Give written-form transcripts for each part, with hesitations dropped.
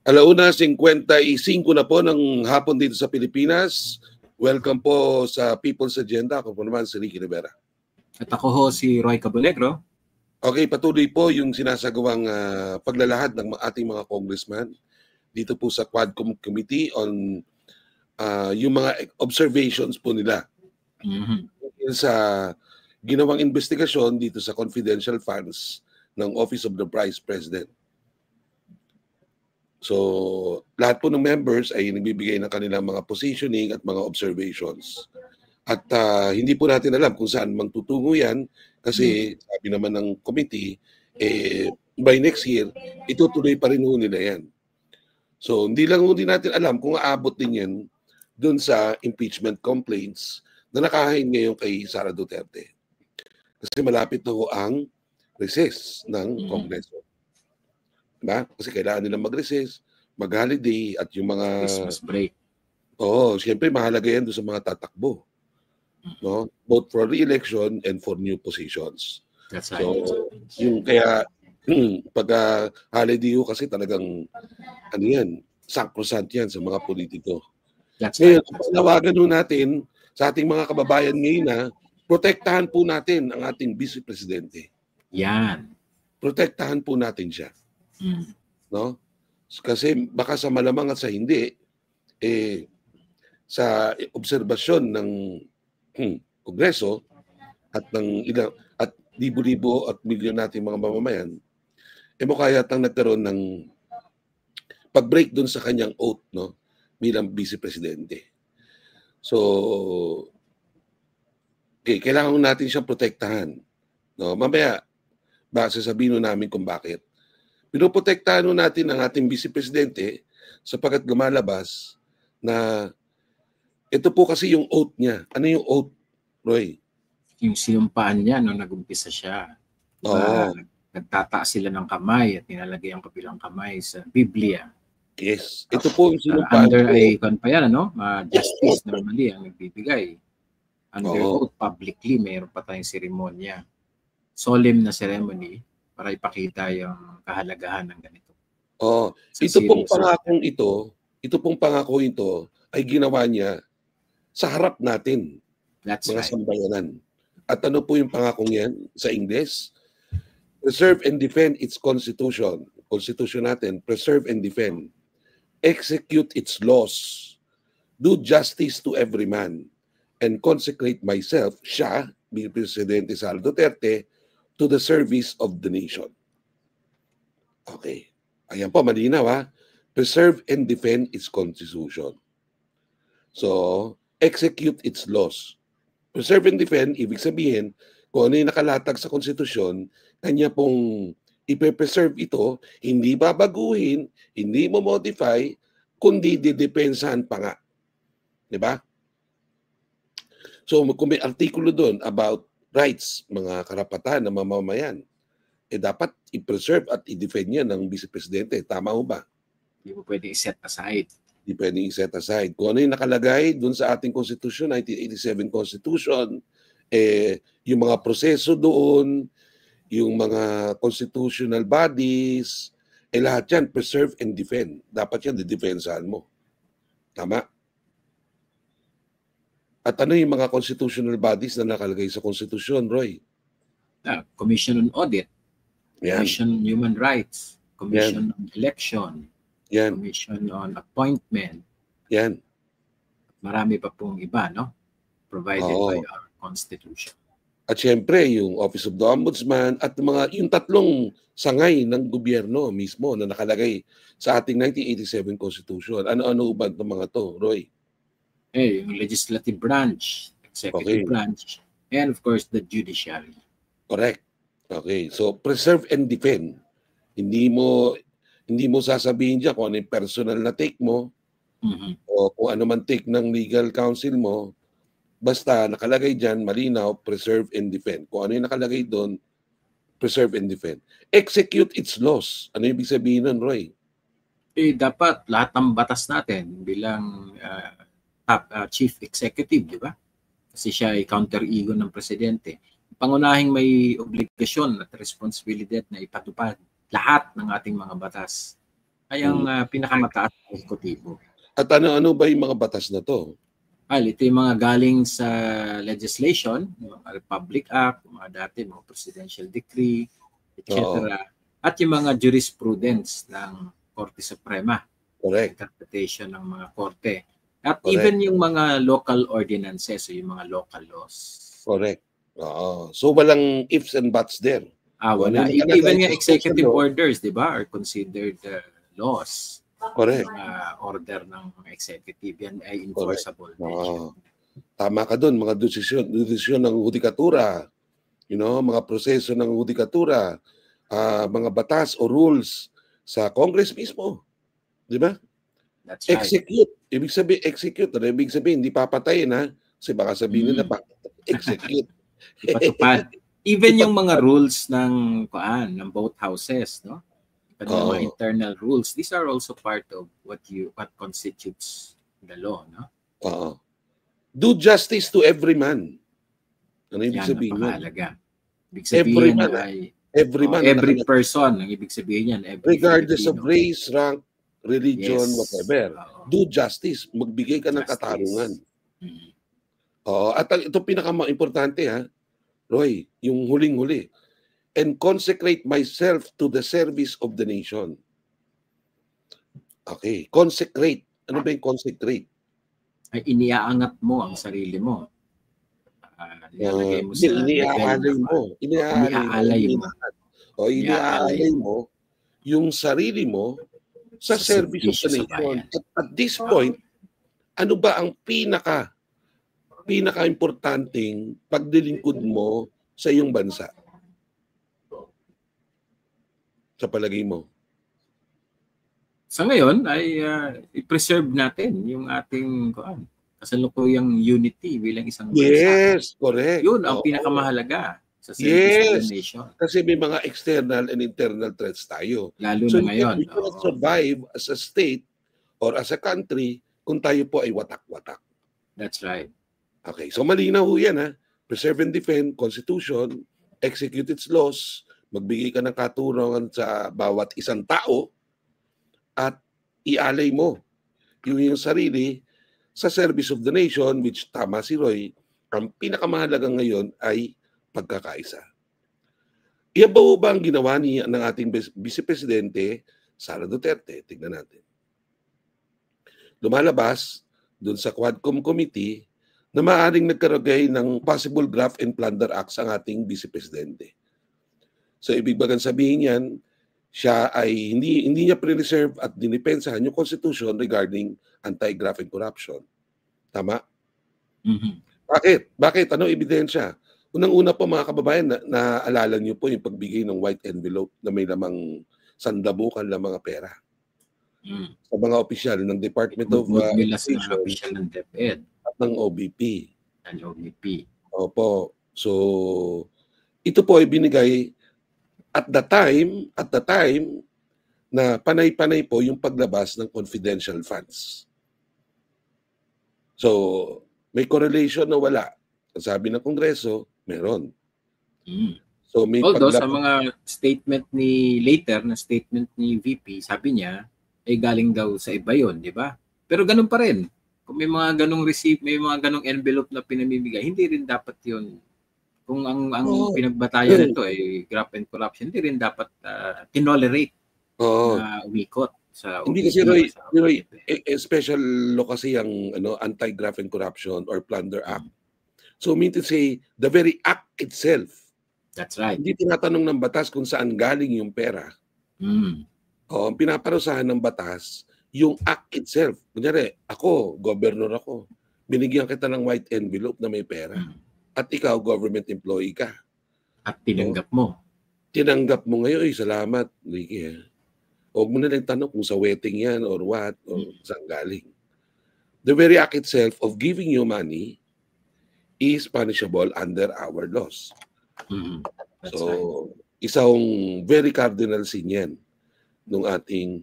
1:55 na po ng hapon dito sa Pilipinas. Welcome po sa People's Agenda. Ako po naman si Ricky Rivera. At ako ho si Roy Cabolegro. Okay, patuloy po yung sinasagawang paglalahad ng ating mga congressman dito po sa Quadcom Committee on yung mga observations po nila sa ginawang investigasyon dito sa confidential funds ng Office of the Vice President. So, lahat po ng members ay nagbibigay ng kanilang mga positioning at mga observations. At hindi po natin alam kung saan magtutungo yan kasi sabi naman ng committee, by next year, itutuloy pa rin nila yan. So, hindi natin alam kung aabot din yan dun sa impeachment complaints na nakahain ngayon kay Sara Duterte. Kasi malapit na ho ang recess ng Kongreso. Diba? Kasi kailangan nilang mag-recess, mag-holiday, at yung mga Christmas break. Oo, siyempre mahalaga yan doon sa mga tatakbo. No? Both for re-election and for new positions. That's so, right. Yung kaya, pag holiday ho kasi talagang, ano yan, sacrosanct yan sa mga politiko. That's Ngayon, right. panawagan ho natin sa ating mga kababayan ngayon na protektahan po natin ang ating Vice Presidente. Yan. Protektahan po natin siya. No? Kasi baka sa malamang at sa hindi, sa obserbasyon ng Kongreso at ng ilang at libo-libo at milyon nating mga mamamayan, mukha yatang nagkaroon ng pag-break dun sa kanyang oath, no, bilang Vice Presidente. So, okay, kailangan natin siyang protektahan. No? Mamaya, sasabihin namin kung bakit. Pinoprotektahan natin ang ating Vice Presidente sapagkat lumalabas na ito po kasi yung oath niya. Ano yung oath, Roy? Yung sinumpaan niya nung nag-umpisa siya. Diba? Nagtataas sila ng kamay at nilalagay ang kabilang kamay sa Biblia. Yes. Ito po yung sinumpaan. Under pa yan, ano? Justice normally ang nagbibigay. Under oath, publicly, mayroon pa tayong seremonya. Solemn na ceremony para ipakita yung kahalagahan ng ganito. Ito pong pangako ito ay ginawa niya sa harap natin, That's mga right. sambayanan. At ano po yung pangakong yan sa Ingles? Preserve and defend its constitution. Constitution natin, preserve and defend. Execute its laws. Do justice to every man. And consecrate myself, siya, Presidente Sara Duterte, to the service of the nation. Okay. Ayan po, malinaw ha. Preserve and defend its constitution. So, execute its laws. Preserve and defend, ibig sabihin, kung ano yung nakalatag sa konstitusyon, kanya pong ipe-preserve ito, hindi babaguhin, hindi mo modify, kundi didepensahan pa nga. Diba? So, kung may artikulo doon about rights, mga karapatan ng mamamayan, dapat i-preserve at i-defend yan ng Vice Presidente. Tama ho ba? Hindi mo pwede i-set aside. Hindi pwede i-set aside. Kung ano yung nakalagay doon sa ating Constitution, 1987 Constitution, yung mga proseso doon, yung mga constitutional bodies, lahat yan, preserve and defend. Dapat yan, didefensahan mo. Tama? At ano yung mga constitutional bodies na nakalagay sa Constitution, Roy? Commission on Audit, Yan. Commission on Human Rights, Commission on Election, Yan. Commission on Appointment. Yan. Marami pa pong iba, no? Provided by our Constitution. At syempre, yung Office of the Ombudsman at yung tatlong sangay ng gobyerno mismo na nakalagay sa ating 1987 Constitution. Ano-ano ba itong mga to, Roy? Yung legislative branch, executive branch, and of course, the judiciary. Correct. Okay. So, preserve and defend. Hindi mo sasabihin dyan kung ano yung personal na take mo o kung ano man take ng legal counsel mo. Basta nakalagay dyan, malinaw, preserve and defend. Kung ano yung nakalagay doon, preserve and defend. Execute its laws. Ano yung ibig sabihin nun, Roy? Dapat lahat ng batas natin bilang chief executive, di ba? Kasi siya ay counter-ego ng presidente. Pangunahing may obligasyon at responsibilidad na ipatupad lahat ng ating mga batas. ay ang pinakamataas na ehekutibo. At ano-ano ba yung mga batas na to? Ito yung mga galing sa legislation, mga Republic Act, mga dati, mga Presidential Decree, etc. At yung mga jurisprudence ng Korte Suprema. Correct. Interpretation ng mga korte. At even yung mga local ordinances o yung mga local laws. Correct. So walang ifs and buts there. Wala. Even yung executive orders, di ba, are considered laws. Correct. Order ng executive, yan ay enforceable. Tama ka doon, mga desisyon ng hudikatura, mga proseso ng hudikatura, mga batas o rules sa Congress mismo. Di ba? That's right. Execute. Ibig sabihin, execute. Ibig sabihin, hindi papatayin, ha? Kasi baka sabihin nila, execute. Ipatupad. Even yung mga rules ng both houses, no? Yung mga internal rules, these are also part of what constitutes the law, no? Do justice to every man. Ano ibig sabihin? Napakahalaga. Ibig sabihin every person, ang ibig sabihin yan. Regardless of race, rank, religion, whatever. Do justice. Magbigay ka ng katarungan. At ito pinaka-importante, ha, Roy, yung huling-huli. And consecrate myself to the service of the nation. Okay. Consecrate. Ano ba yung consecrate? Ay iniaangat mo ang sarili mo. Nilalagay mo sa iniaalay mo yung sarili mo sa service of the nation. At this point, ano ba ang pinaka-importanting paglilingkod mo sa iyong bansa? Sa palagay mo? Sa ngayon ay i-preserve natin yung ating kasalukuyang unity bilang isang bansa. Yes, correct. Yun ang pinakamahalaga sa service of the nation. Kasi may mga external and internal threats tayo. Lalo na ngayon. We cannot survive as a state or as a country kung tayo po ay watak-watak. That's right. Okay, so malinaw yan, ha. Preserve and defend, Constitution, execute its laws, magbigay ka ng katurungan sa bawat isang tao, at ialay mo yung sarili sa service of the nation, which tama si Roy, ang pinakamahalaga ngayon ay pagkakaisa. Iyan ba ang ginawa ng ating Vice Presidente, Sara Duterte? Tignan natin. Lumalabas doon sa Quadcom Committee na maaaring nagkaragay ng possible graft and plunder acts ang ating Vice Presidente. So ibig bagang sabihin yan, siya ay hindi niya pre-reserve at dinipensahan yung Constitution regarding anti-graft and corruption. Tama? Bakit? Ano ebidensya? Unang-una po mga kababayan, naalala niyo po yung pagbigay ng white envelope na may lamang sandabukan na mga pera. Sa mga opisyal ng Department of Education ng DepEd at ng OBP. Opo. So, ito po ay binigay at the time na panay-panay po yung paglabas ng confidential funds. So, may correlation na wala. Sabi ng Kongreso, meron. So, may although sa mga statement na statement ni VP, sabi niya, ay galing daw sa iba yun, di ba? Pero ganun pa rin. Kung may mga ganung receipt, may mga ganung envelope na pinamimigay, hindi rin dapat yun. Kung ang pinagbatayan nito ay graft and corruption, hindi rin dapat tinolerate na umikot sa hindi kasi Roy, special law kasi ang anti-graft and corruption or plunder act. So mean to say, the very act itself. That's right. Hindi tinatanong ng batas kung saan galing yung pera. Ang pinaparusahan ng batas, yung act itself. Kunyari, ako, governor ako. Binigyan kita ng white envelope na may pera. At ikaw, government employee ka. At tinanggap mo. Tinanggap mo ngayon, salamat, Ricky. Huwag mo na lang tanong kung sa wedding yan or what, or saan galing. The very act itself of giving you money is punishable under our laws. So, isang very cardinal sin yan ng ating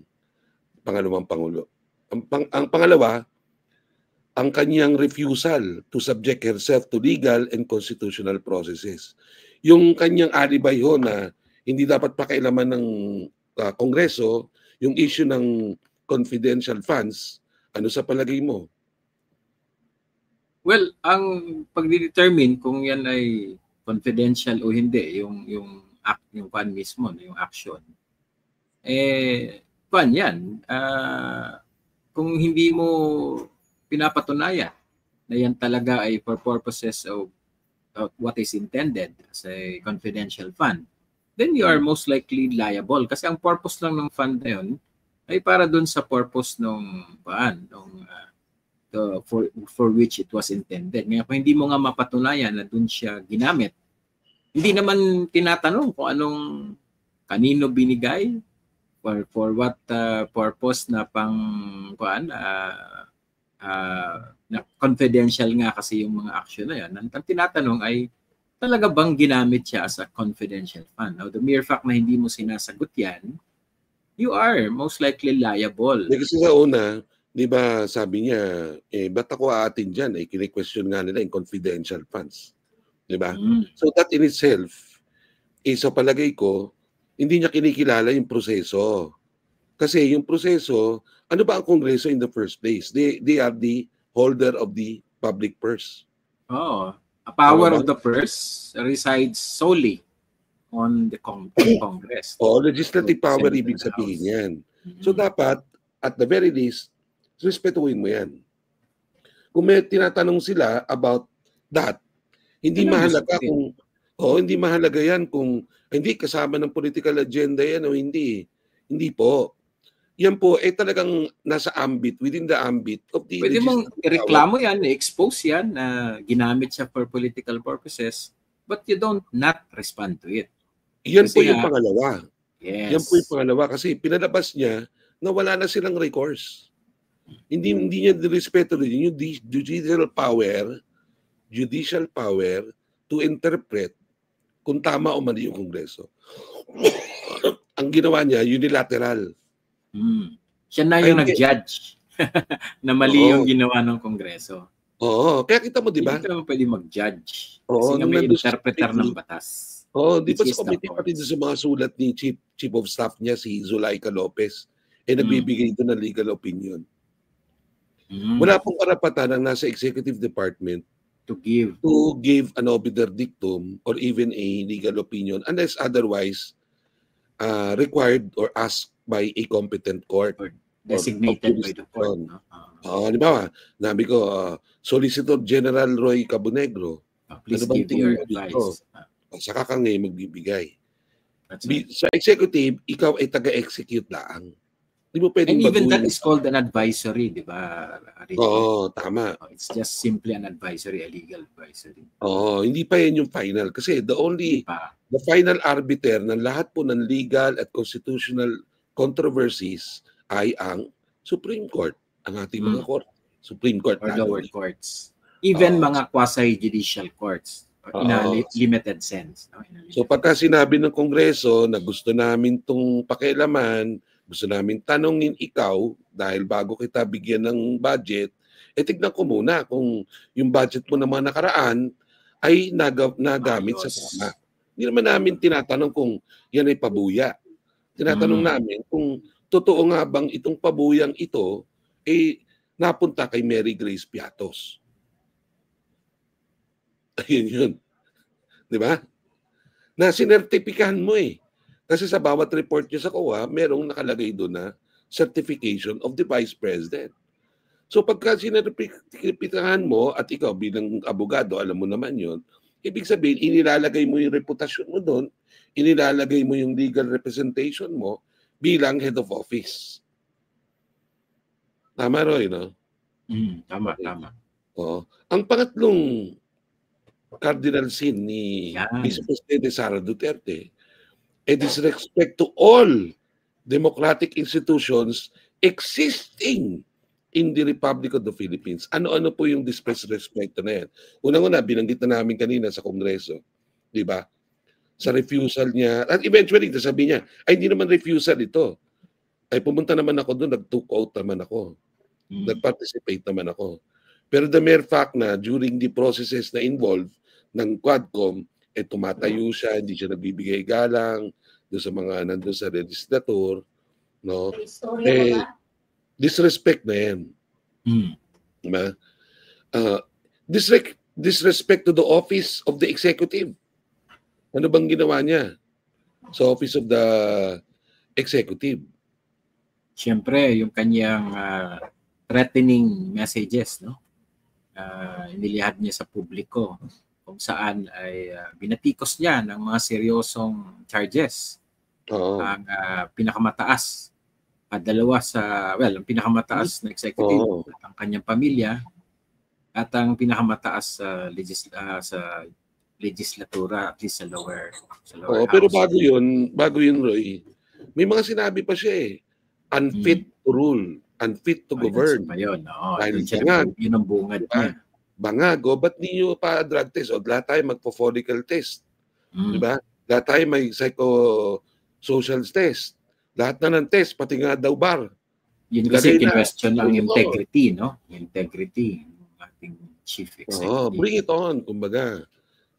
pangalawang Pangulo. Ang pangalawa, ang kanyang refusal to subject herself to legal and constitutional processes. Yung kanyang alibay ho na hindi dapat pakialaman ng Kongreso Yung issue ng confidential funds, ano sa palagay mo? Well, ang pagde-determine kung yan ay confidential o hindi, yung act, yung fund mismo, yung action, fund yan. Kung hindi mo pinapatunayan na yan talaga ay for purposes of what is intended as a confidential fund, then you are most likely liable. Kasi ang purpose lang ng fund na yun ay para dun sa purpose ng for which it was intended. Ngayon, kung hindi mo nga mapatunayan na dun siya ginamit, hindi naman tinatanong kung anong kanino binigay, for what purpose na na confidential nga kasi yung mga action na yan. Ang tinatanong ay talaga bang ginamit siya as a confidential fund? Now, the mere fact na hindi mo sinasagot yan, you are most likely liable. Kasi sa una, di ba sabi niya, ba't ako aatin dyan? Kine-question nga nila yung confidential funds. Di ba? So that in itself, sa palagay ko, hindi niya kinikilala yung proseso. Kasi yung proseso, ano ba ang Kongreso in the first place? They are the holder of the public purse. Oh, a power of the purse resides solely on the Congress. Legislative power, ibig sabihin yan. So dapat, at the very least, respetuhin mo yan. Kung may tinatanong sila about that, hindi mahalaga kung hindi mahalaga yan kung hindi kasama ng political agenda yan o hindi. Hindi po. Yan po talagang nasa ambit, within the ambit of the pwede mong ireklamo yan, i-expose yan na ginamit siya for political purposes, but you don't not respond to it. Yan kasi po yung pangalawa. Yes. Yan po yung pangalawa kasi pinalabas niya na wala na silang recourse. Hindi niya nirespeto rin yung judicial power to interpret kung tama o mali yung Kongreso. Ang ginawa niya, unilateral. Siya na yung nag-judge na mali yung ginawa ng Kongreso. Oo, kaya kita mo, di ba? Hindi ka pwede mag-judge. Kasi nga may interpreter ng batas. Di ba sa committee pati sa mga sulat ni Chief of Staff niya, si Zulaika Lopez, nagbibigay ito ng legal opinion. Wala pong karapatan ang nasa executive department to give an obiter dictum or even a legal opinion unless otherwise required or asked by a competent court or designated by the court. Di ba? Nabi ko, Solicitor General Roy Cabonegro, please give your advice. Saka ka ngayon magbibigay. Sa executive, ikaw ay taga-execute lang. Di mo pwedeng and even that is called an advisory, di ba? Oo, tama. It's just simply an advisory, a legal advisory. Hindi pa yan yung final. Kasi the final arbiter ng lahat po ng legal at constitutional controversies ay ang Supreme Court. Ang ating mga court. Supreme Court. Or lower courts. Even mga quasi-judicial courts. In a limited sense. No? So pagka sinabi ng Kongreso na gusto namin itong pakialaman, gusto namin tanongin ikaw dahil bago kita bigyan ng budget, tignan ko muna kung yung budget mo na mga nakaraan ay nagamit sa tama. Hindi naman namin tinatanong kung yan ay pabuya. Tinatanong namin kung totoo nga bang itong pabuyang ito napunta kay Mary Grace Piatos. Ayun yun. Di ba? Na sinertipikahan mo Kasi sa bawat report nyo sa COA, merong nakalagay doon na certification of the Vice President. So pagka sinertipikahan mo at ikaw bilang abogado, alam mo naman yun, ibig sabihin, inilalagay mo yung reputasyon mo doon, inilalagay mo yung legal representation mo bilang head of office. Tama, Roy, no? Tama. Ang pangatlong cardinal sin ni Vice Presidente Sara Duterte disrespect to all democratic institutions existing in the Republic of the Philippines. Ano-ano po yung disrespect na yan? Unang-una, binanggit na namin kanina sa Kongreso. Di ba? Sa refusal niya. At eventually, sabi niya, hindi naman refusal ito. Pumunta naman ako doon, nag-took out naman ako. Nag-participate naman ako. Pero the mere fact na during the processes na involved ng Quadcom, tumatayo siya, hindi siya nagbibigay galang doon sa mga nandun sa legislator, no? Eh, disrespect na yan. Diba? Disrespect to the office of the executive. Ano bang ginawa niya sa office of the executive? Siyempre, yung kanyang threatening messages, no? Inilihad niya sa publiko kung saan ay binatikos niya ng mga seryosong charges. Ang pinakamataas, ang pinakamataas na executive at ang kanyang pamilya at ang pinakamataas sa legislatura, at least sa lower house. Pero bago yun, Roy, may mga sinabi pa siya unfit to rule, unfit to govern. Dahil yun ang bungad niya. Bangag, ba't niyo pa drug test? Lahat tayo magpo-follicle test. Diba? Lahat tayo may psychosocial test. Lahat na ng test, pati nga daw bar. Yun kasi question ang integrity, no? Integrity ng ating chief executive. Bring it on, kumbaga.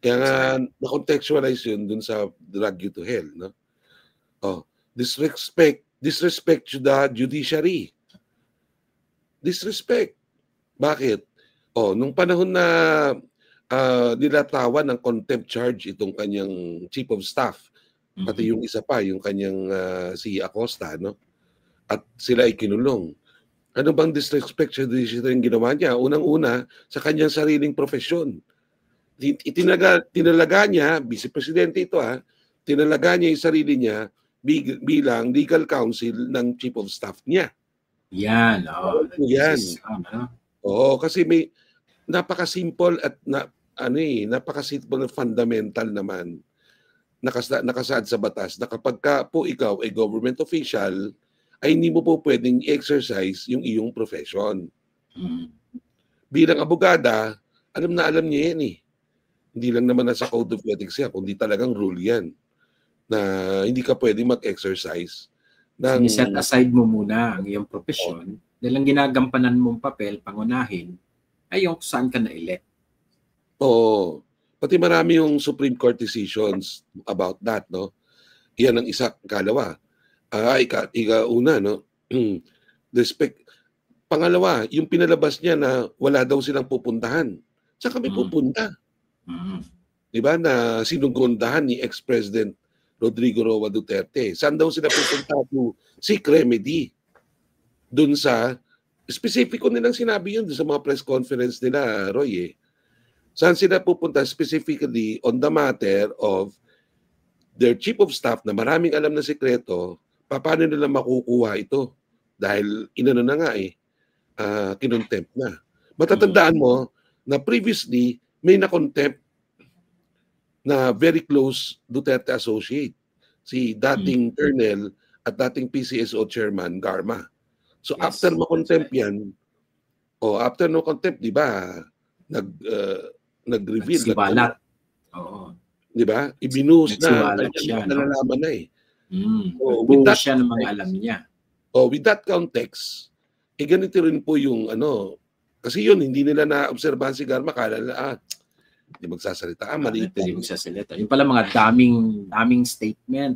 Kaya nga, na-contextualize yun dun sa drag you to hell, no? Disrespect to the judiciary. Disrespect. Bakit? Nung panahon na nilatawan ng contempt charge itong kanyang chief of staff, pati yung isa pa, yung kanyang si Acosta, no? At sila ay kinulong. Ano bang disrespect siya yung ginawa niya? Unang-una, sa kanyang sariling profesyon. Tinalaga niya, vice presidente ito tinalaga niya yung sarili niya bilang legal counsel ng chief of staff niya. Yan. Kasi may napaka-simple at napaka-simple na fundamental naman nakasaad sa batas na kapag po ikaw ay government official, ay hindi mo po pwedeng exercise yung iyong profession. Bilang abogada, alam niya yan Hindi lang naman nasa Code of Ethics yan, kundi talagang rule yan na hindi ka pwedeng mag-exercise. Set aside mo muna ang iyong profession dahil ang ginagampanan mong papel, pangunahin, ay yung saan ka na-elect. Pati marami yung Supreme Court decisions about that, no? Iyan ang isa, kalawa. Una, no? Respect. Pangalawa, yung pinalabas niya na wala daw silang pupuntahan. Saan kami pupunta? Diba? Na sinugundahan ni ex-President Rodrigo Roa Duterte. Saan daw sila pupunta to seek remedy? Doon sa, specifico nilang sinabi yun sa mga press conference nila, Roy. Saan sila pupunta specifically on the matter of their chief of staff na maraming alam na sekreto, paano nila makukuha ito? Dahil inano na nga kinontempt na. Matatandaan mo na previously may na-contempt na very close Duterte associate, si dating Colonel at dating PCSO Chairman Garma. So after ma-contempt yan, after no contempt, di ba, nag-reveal. Nagsiwalat. Di ba? Ibinuhos na. Nalalaman na Nagbuhos siya ng mga alam niya. With that context, ganito rin po yung kasi yun, hindi nila na-obserbahan si Garma, kala nila, hindi magsasalita. Maliit. Hindi magsasalita. Yung pala mga daming statement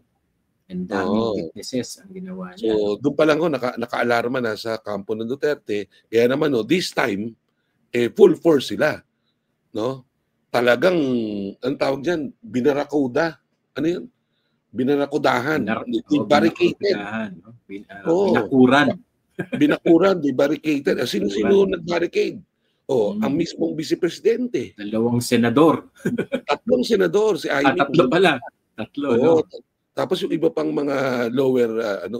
and daming witnesses ang ginawa niya. So, doon pa lang naka-alarma na sa kampo ng Duterte. Kaya naman, this time, full force sila. No? Talagang, ang tawag dyan, binarakuda. Ano yun? Binarakudahan. Barricaded. Binakuran, barricaded. Sino nag-barricade? Ang mismong vice-presidente. 2 senador. 3 senador. Si Amy. 3 pala. 3, no? Tapos yung iba pang mga lower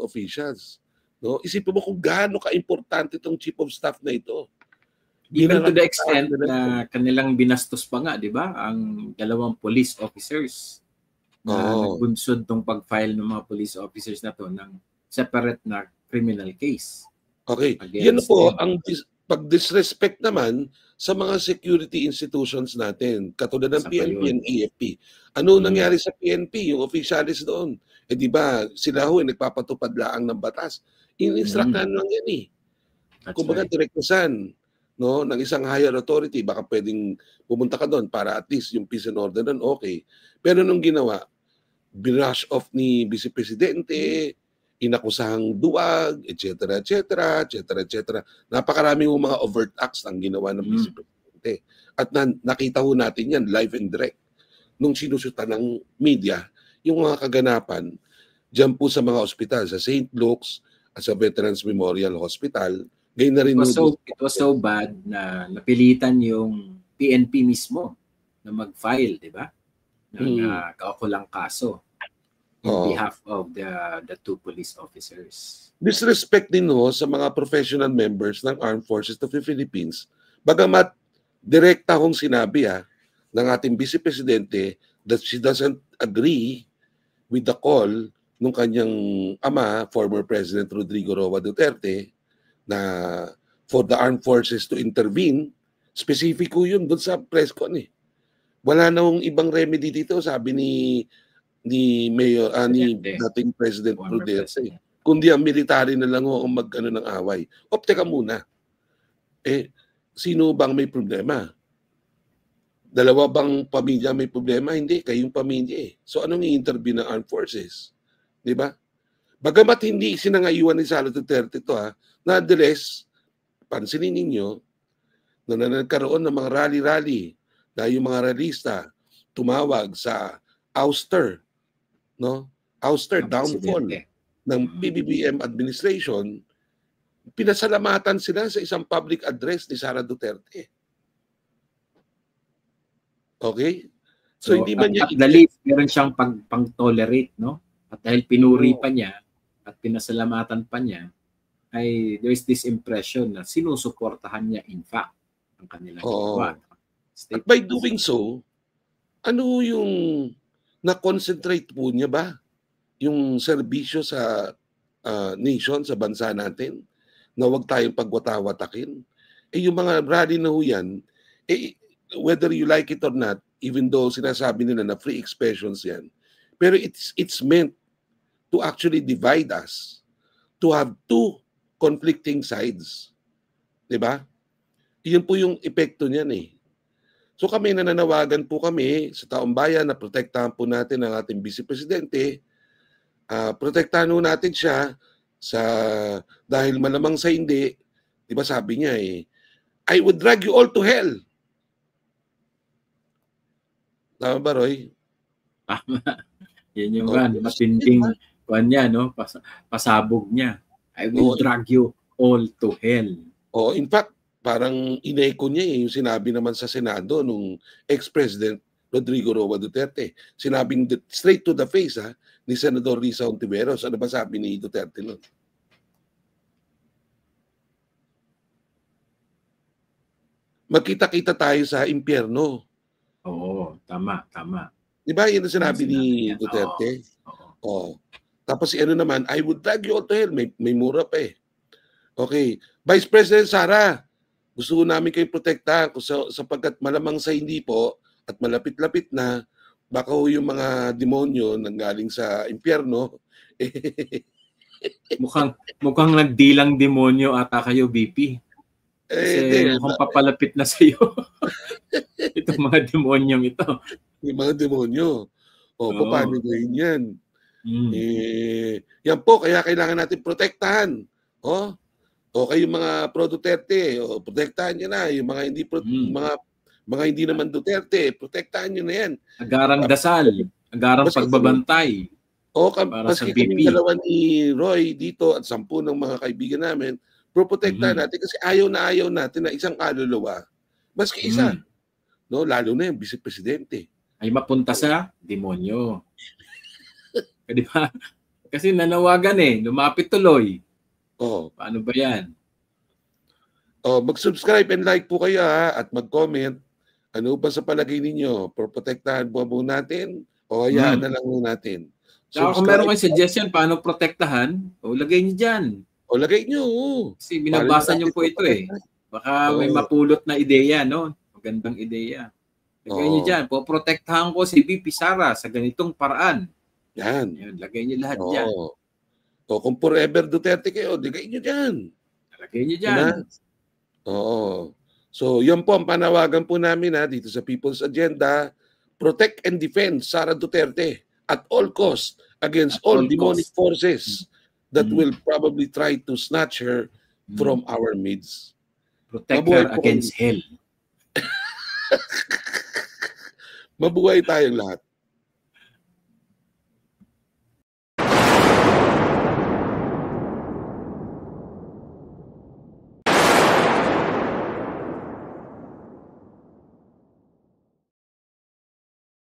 officials. No? Isipin mo kung gaano ka-importante itong chief of staff na ito. Even to the extent na kanilang binastos pa nga, di ba? Ang 2 police officers na nagbunsod tong pag-file ng mga police officers na to ng separate na criminal case. Okay. Yan po ang pag-disrespect naman sa mga security institutions natin, katulad ng PNP and AFP. Ano nangyari sa PNP, yung officialis doon? Di ba, sila nagpapatupad laang ng batas. In-instructan lang yan Kumbaga, direktasan ng isang higher authority, baka pwedeng pumunta ka doon para at least yung peace and order doon, okay. Pero nung ginawa, brush off ni Vice Presidente, inakusahang duwag, etc., etc., etc., etc. Napakaraming mga overt acts ang ginawa ng Vice Presidente. At nakita ho natin yan live and direct nung sinusuta ng media yung mga kaganapan dyan po sa mga ospital, sa St. Luke's at sa Veterans Memorial Hospital. Ngayon na rin it was so bad na napilitan yung PNP mismo na mag-file, di ba? Ng kaukulang kaso on behalf of the two police officers. Disrespect din ho sa mga professional members ng Armed Forces of the Philippines. Bagamat direkta hong sinabi ng ating Vice Presidente that she doesn't agree with the call nung kanyang ama, former President Rodrigo Roa Duterte, na for the armed forces to intervene. Specifico yun doon sa press con eh. Wala na hong ibang remedy dito, sabi ni Mayor ni dating President Duterte. Kundi ang military na lang ho ang mag-ano ng away. Teka muna. Sino bang may problema? Dalawa bang pamilya may problema? Hindi, kayong pamilya eh. So anong i-intervene ng armed forces? Di ba? Bagamat hindi sinangayuan ni Sara Duterte ito nonetheless, pansinin ninyo na nagkaroon ng mga rally-rally na yung mga rallyista tumawag sa ouster, ouster, downfall ng PBBM administration, pinasalamatan sila sa isang public address ni Sara Duterte. Okay? So hindi man niya at the least, meron siyang pang-tolerate, no? At dahil pinuri pa niya at pinasalamatan pa niya, ay there's this impression na sinusuportahan niya in fact ang kanilang ginawa. At by doing so, ano yung na-concentrate po niya ba yung serbisyo sa nation, sa bansa natin, na huwag tayong pagwatawatakin? Yung mga rally na ho yan, whether you like it or not, even though sinasabi nila na free expressions yan, pero it's meant to actually divide us, to have two conflicting sides. Diba? Iyon po yung epekto niyan eh. So kami, nananawagan po kami sa taong bayan na protektahan po natin ang ating Vice Presidente. Protektahan po natin siya dahil malamang sa hindi, di ba sabi niya I would drag you all to hell. Tama ba, Roy? Tama. Yan yung matinding niya, no? Pasabog niya. I will drag you all to hell. In fact, parang in-echo niya yung sinabi naman sa Senado nung ex-president Rodrigo Roa Duterte. Sinabing straight to the face ni Senador Risa Hontiveros. Ano ba sabi ni Duterte nun? Magkita-kita tayo sa impyerno. Oo, tama. Di ba yun ang sinabi ni Duterte? Tapos ano naman, I would drag you all to hell. May mura pa eh. Okay. Vice President Sara, gusto namin kayo protektahan sapagkat malamang sa hindi po at malapit-lapit na, baka yung mga demonyo nanggaling sa impyerno. mukhang nagdilang demonyo ata kayo, BP. Kasi mukhang papalapit na sa iyo. Itong mga demonyong ito. Yung mga demonyo. Paano gawin yan? Yan po, kaya kailangan natin protektahan. Kayong mga pro-Duterte, protektahan nyo na. Yung mga hindi naman Duterte, protektahan nyo na yan. Agarang dasal, agarang pagbabantay. Maski kami dalawa ni Roy dito at 10 ng mga kaibigan namin, protektahan natin kasi ayaw natin na isang kaluluwa. Maski isa. No, lalo na yung Vice Presidente. Ay mapunta sa demonyo. Di ba? Kasi nanawagan lumapit tuloy. Paano ba yan? Mag-subscribe and like po kayo at mag-comment. Ano ba sa palagay ninyo? Protektahan po natin o hayaan na lang natin? Kung meron kayong suggestion paano protektahan, lagay niyo dyan. Lagay niyo. Kasi binabasa niyo po ito Baka may mapulot na ideya, no? Magandang ideya. Lagay niyo dyan. Poprotektahan ko si VP Sara sa ganitong paraan. Yan. Lagay niyo lahat dyan. Kung forever Duterte kayo, lagay niyo dyan. Lagay niyo dyan. So, yun po ang panawagan po namin dito sa People's Agenda. Protect and defend Sara Duterte at all costs against all demonic forces that will probably try to snatch her from our midst. Protect Mabuhay her po against hell. Mabuhay tayong lahat.